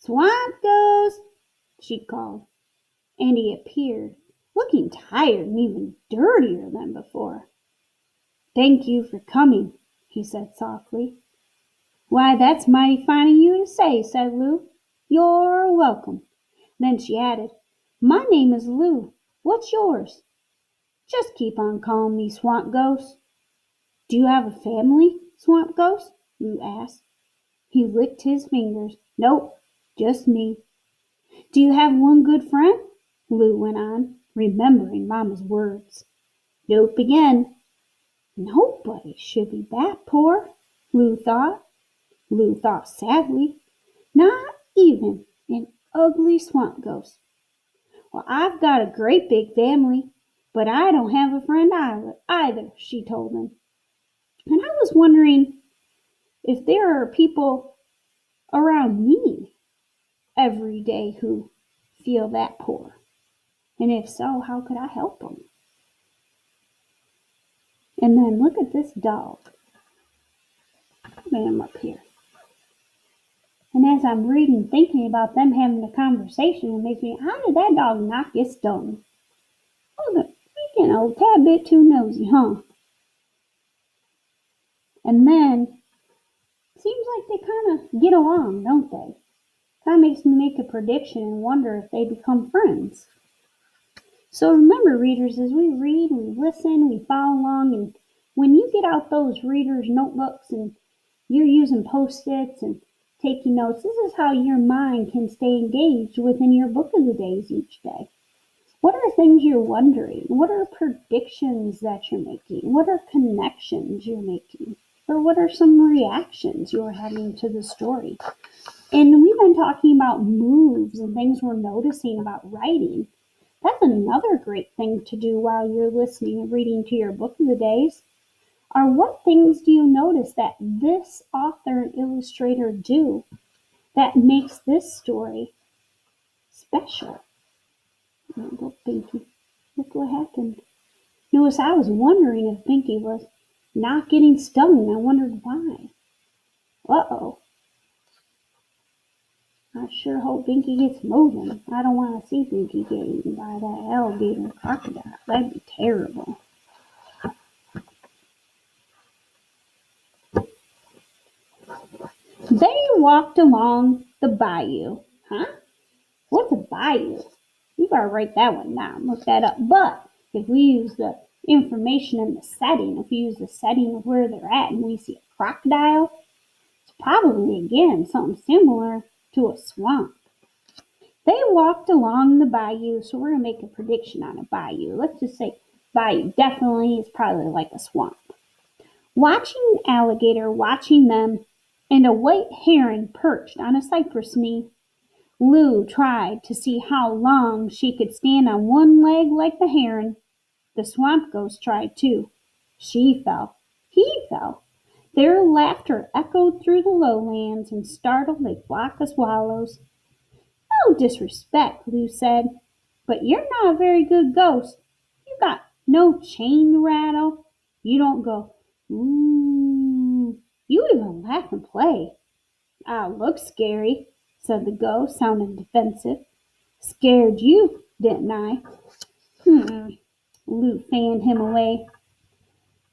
"Swamp Ghost!" she called, and he appeared, looking tired and even dirtier than before. "Thank you for coming," he said softly. "Why, that's mighty fine of you to say," said Lou. "You're welcome." Then she added, "My name is Lou. What's yours?" "Just keep on calling me Swamp Ghost." "Do you have a family, Swamp Ghost?" Lou asked. He licked his fingers. "Nope, just me." "Do you have one good friend?" Lou went on, remembering Mama's words. "Nope again." Nobody should be that poor, Lou thought. Lou thought sadly. Not even an ugly swamp ghost. "Well, I've got a great big family, but I don't have a friend either," she told him. "And I was wondering if there are people around me every day who feel that poor. And if so, how could I help them?" And then look at this dog. Look at him up here. And as I'm reading, thinking about them having a conversation, it makes me, how did that dog not get stung? Oh, he's getting a tad bit too nosy, huh? And then, seems like they kind of get along, don't they? Kind of makes me make a prediction and wonder if they become friends. So remember, readers, as we read, we listen, we follow along, and when you get out those readers' notebooks and you're using Post-its and taking notes, this is how your mind can stay engaged within your book of the days each day. What are things you're wondering? What are predictions that you're making? What are connections you're making? Or what are some reactions you're having to the story? And we've been talking about moves and things we're noticing about writing. That's another great thing to do while you're listening and reading to your book of the days. Are what things do you notice that this author and illustrator do that makes this story special? Look, Pinky. Look what happened. Notice I was wondering if Pinky was not getting stung, and I wondered why. Uh-oh. I sure hope Pinky gets moving. I don't want to see Pinky get eaten by that alligator crocodile. That'd be terrible. They walked along the bayou. Huh? What's a bayou? You gotta write that one down. Look that up. But if we use the information in the setting, if we use the setting of where they're at and we see a crocodile, it's probably again something similar to a swamp. They walked along the bayou, so we're gonna make a prediction on a bayou. Let's just say bayou definitely is probably like a swamp. Watching an alligator, watching them, and a white heron perched on a cypress knee. Lou tried to see how long she could stand on one leg like the heron. The swamp ghost tried too. She fell. He fell. Their laughter echoed through the lowlands and startled a flock of swallows. "No disrespect," Lou said, "but you're not a very good ghost. You got no chain to rattle. You don't go, ooh. You even laugh and play." "I look scary," said the ghost, sounding defensive. "Scared you, didn't I?" Lou fanned him away.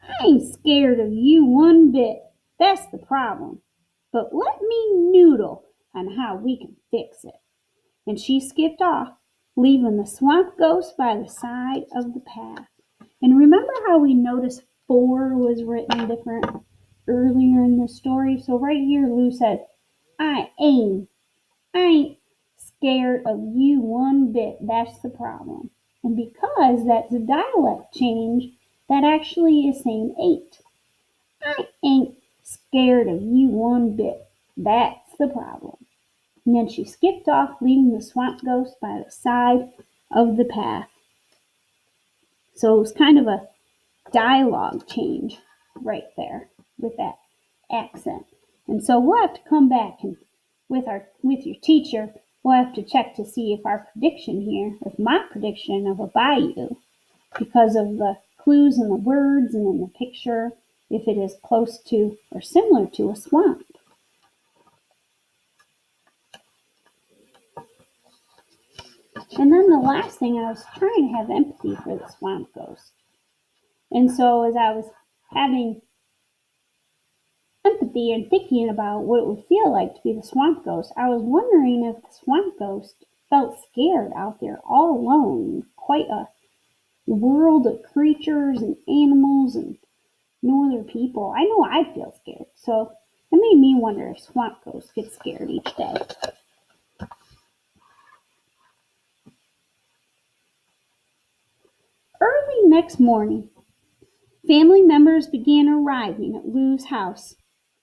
"I ain't scared of you one bit. That's the problem. But let me noodle on how we can fix it." And she skipped off, leaving the swamp ghost by the side of the path. And remember how we noticed 4 was written different earlier in the story? So right here, Lou said, I ain't scared of you one bit. That's the problem. And because that's a dialect change, that actually is saying 8. I ain't scared of you one bit. That's the problem. And then she skipped off, leaving the swamp ghost by the side of the path. So it was kind of a dialogue change right there with that accent. And so we'll have to come back and with your teacher, we'll have to check to see if our prediction here, if my prediction of a bayou, because of the clues in the words and in the picture, if it is close to or similar to a swamp. And then the last thing, I was trying to have empathy for the swamp ghost. And so as I was having empathy and thinking about what it would feel like to be the swamp ghost, I was wondering if the swamp ghost felt scared out there all alone, quite a world of creatures and animals and no other people. I know I'd feel scared, so it made me wonder if swamp ghosts get scared each day. Early next morning, family members began arriving at Lou's house,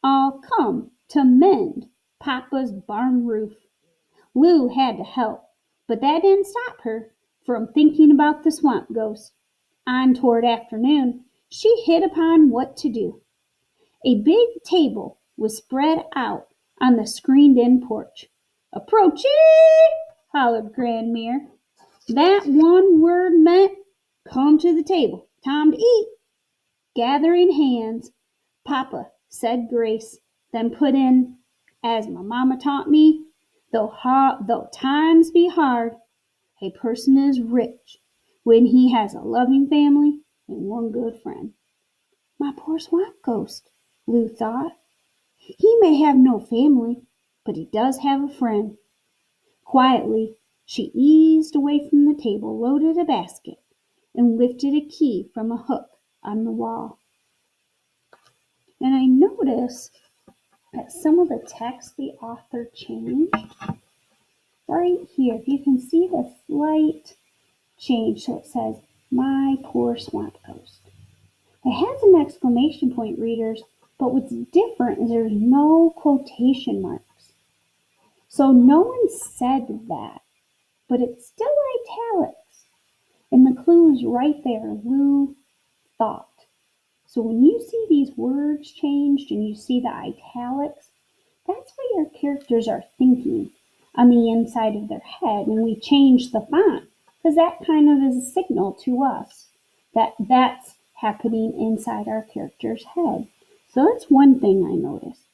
all come to mend Papa's barn roof. Lou had to help, but that didn't stop her from thinking about the swamp ghost. On toward afternoon, she hit upon what to do. A big table was spread out on the screened-in porch. "Approachee!" hollered Grandmere. That one word meant, "Come to the table. Time to eat." Gathering hands, Papa said grace, then put in, as my mama taught me, though times be hard, a person is rich when he has a loving family and one good friend. My poor swamp ghost, Lou thought. He may have no family, but he does have a friend. Quietly, she eased away from the table, loaded a basket, and lifted a key from a hook on the wall. And I noticed that some of the text the author changed right here. If you can see the slight change, so it says, "My poor swamp ghost." It has an exclamation point, readers, but what's different is there's no quotation marks. So no one said that, but it's still italics. And the clue is right there. Lou thought. So when you see these words changed and you see the italics, that's what your characters are thinking on the inside of their head. And we change the font because that kind of is a signal to us that that's happening inside our character's head. So that's one thing I noticed.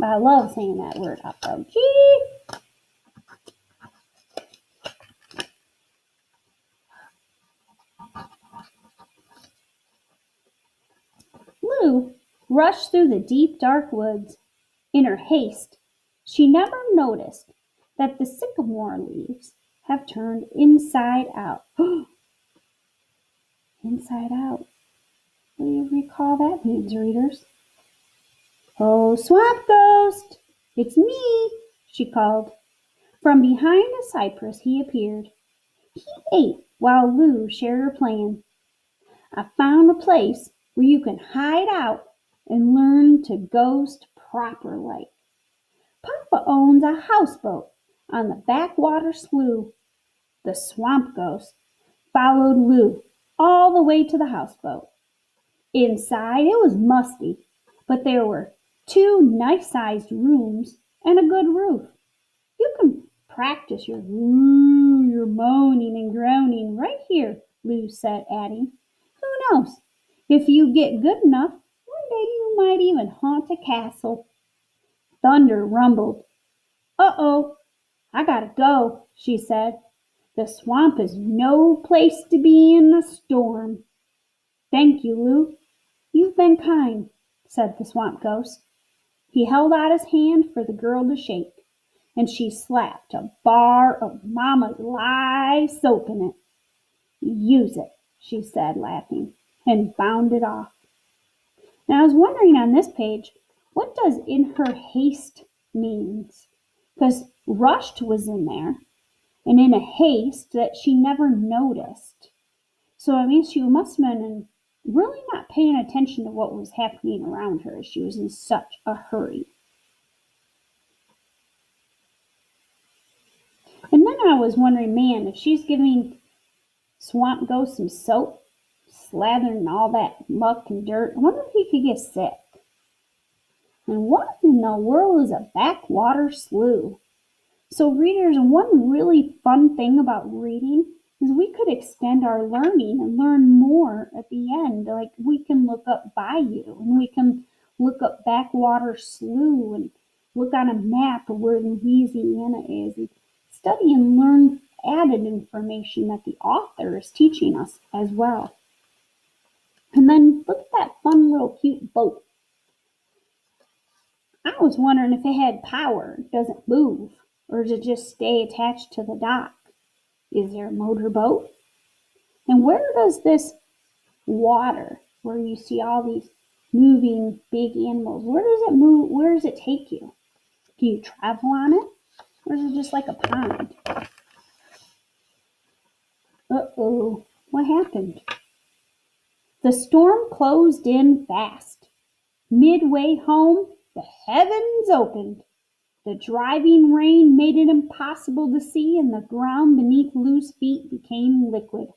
I love saying that word out loud. Gee! Lou rushed through the deep, dark woods. In her haste, she never noticed that the sycamore leaves have turned inside out. Inside out. What do you recall that means, readers? "Oh, swamp ghost! It's me!" she called. From behind a cypress he appeared. He ate while Lou shared her plan. "I found a place where you can hide out and learn to ghost proper like. Papa owns a houseboat on the backwater slough." The swamp ghost followed Lou all the way to the houseboat. Inside it was musty, but there were two nice-sized rooms and a good roof. "You can practice your your moaning and groaning right here," Lou said, adding, "Who knows? If you get good enough, one day you might even haunt a castle." Thunder rumbled. "Uh-oh, I gotta go," she said. "The swamp is no place to be in a storm." "Thank you, Lou. You've been kind," said the swamp ghost. He held out his hand for the girl to shake, and she slapped a bar of Mama's lye soap in it. "Use it," she said, laughing, and bounded off. Now I was wondering on this page, what does "in her haste" means? Because rushed was in there, and in a haste that she never noticed. So it means she must have been really not paying attention to what was happening around her. She was in such a hurry. And then I was wondering, man, if she's giving Swamp Ghost some soap, slathering all that muck and dirt, I wonder if he could get sick. And what in the world is a backwater slough? So readers, one really fun thing about reading is we could extend our learning and learn more at the end. Like we can look up bayou and we can look up backwater slough and look on a map of where Louisiana is and study and learn added information that the author is teaching us as well. And then look at that fun little cute boat. I was wondering if it had power, doesn't move, or does it just stay attached to the dock? Is there a motorboat? And where does this water, where you see all these moving big animals, where does it move? Where does it take you? Do you travel on it? Or is it just like a pond? Uh-oh, what happened? The storm closed in fast. Midway home, the heavens opened. The driving rain made it impossible to see, and the ground beneath Lou's feet became liquid.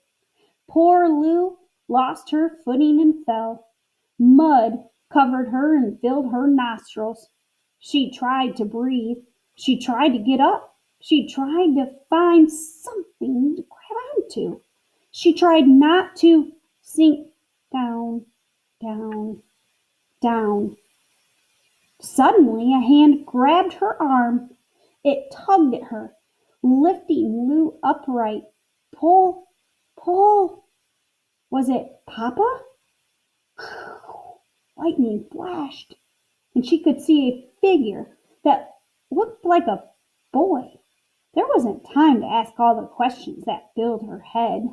Poor Lou lost her footing and fell. Mud covered her and filled her nostrils. She tried to breathe. She tried to get up. She tried to find something to grab onto. She tried not to sink down, down, down. Suddenly, a hand grabbed her arm. It tugged at her, lifting Lou upright. Pull, pull. Was it Papa? Lightning flashed, and she could see a figure that looked like a boy. There wasn't time to ask all the questions that filled her head.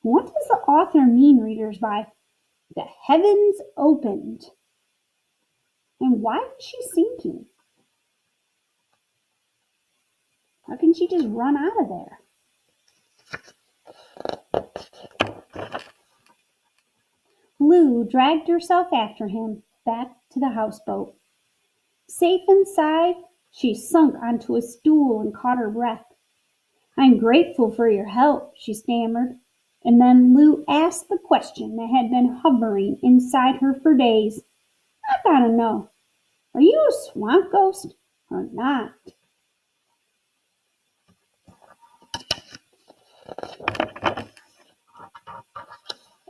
What does the author mean, readers, by the heavens opened? And why was she sinking? How can she just run out of there? Lou dragged herself after him back to the houseboat. Safe inside, she sunk onto a stool and caught her breath. I'm grateful for your help, she stammered. And then Lou asked the question that had been hovering inside her for days. I gotta know, are you a swamp ghost or not?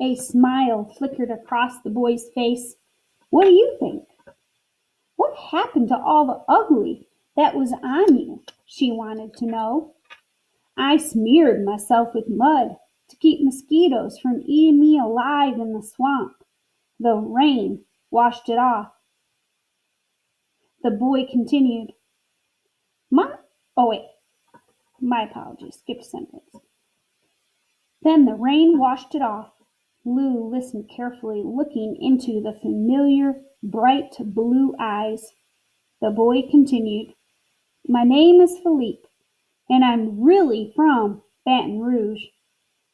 A smile flickered across the boy's face. What do you think? What happened to all the ugly that was on you? She wanted to know. I smeared myself with mud to keep mosquitoes from eating me alive in the swamp. The rain washed it off. The boy continued. My apologies, skipped a sentence. Then the rain washed it off. Lou listened carefully, looking into the familiar, bright blue eyes. The boy continued. My name is Philippe, and I'm really from Baton Rouge.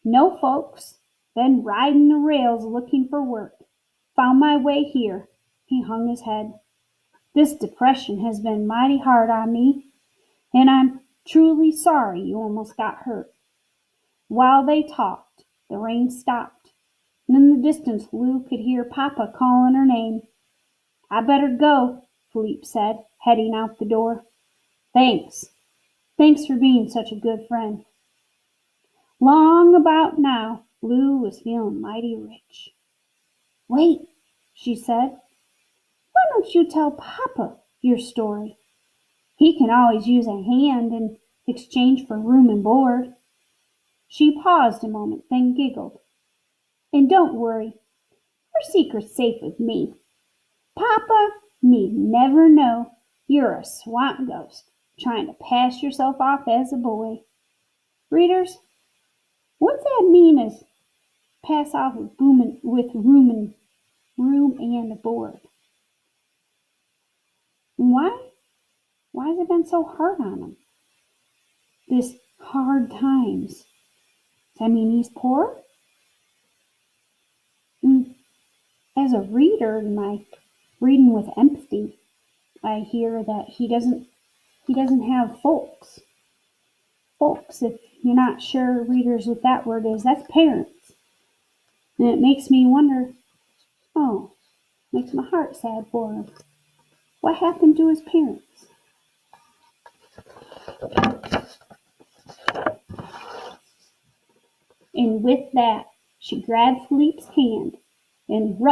No folks, been riding the rails looking for work. Found my way here. He hung his head. This depression has been mighty hard on me, and I'm truly sorry you almost got hurt. While they talked, the rain stopped, and in the distance Lou could hear Papa calling her name. I better go, Philippe said, heading out the door. Thanks. Thanks for being such a good friend. Long about now, Lou was feeling mighty rich. Wait, she said. Why don't you tell Papa your story? He can always use a hand in exchange for room and board. She paused a moment, then giggled. And don't worry, your secret's safe with me. Papa need never know you're a swamp ghost trying to pass yourself off as a boy. Readers, what's that mean as pass off with room and board? And why has it been so hard on him? This hard times. Does that mean he's poor? And as a reader in my reading with empathy, I hear that he doesn't have folks. Folks, if you're not sure, readers, what that word is, that's parents. And it makes me wonder, makes my heart sad for him. What happened to his parents? And with that, she grabbed Philippe's hand and rubbed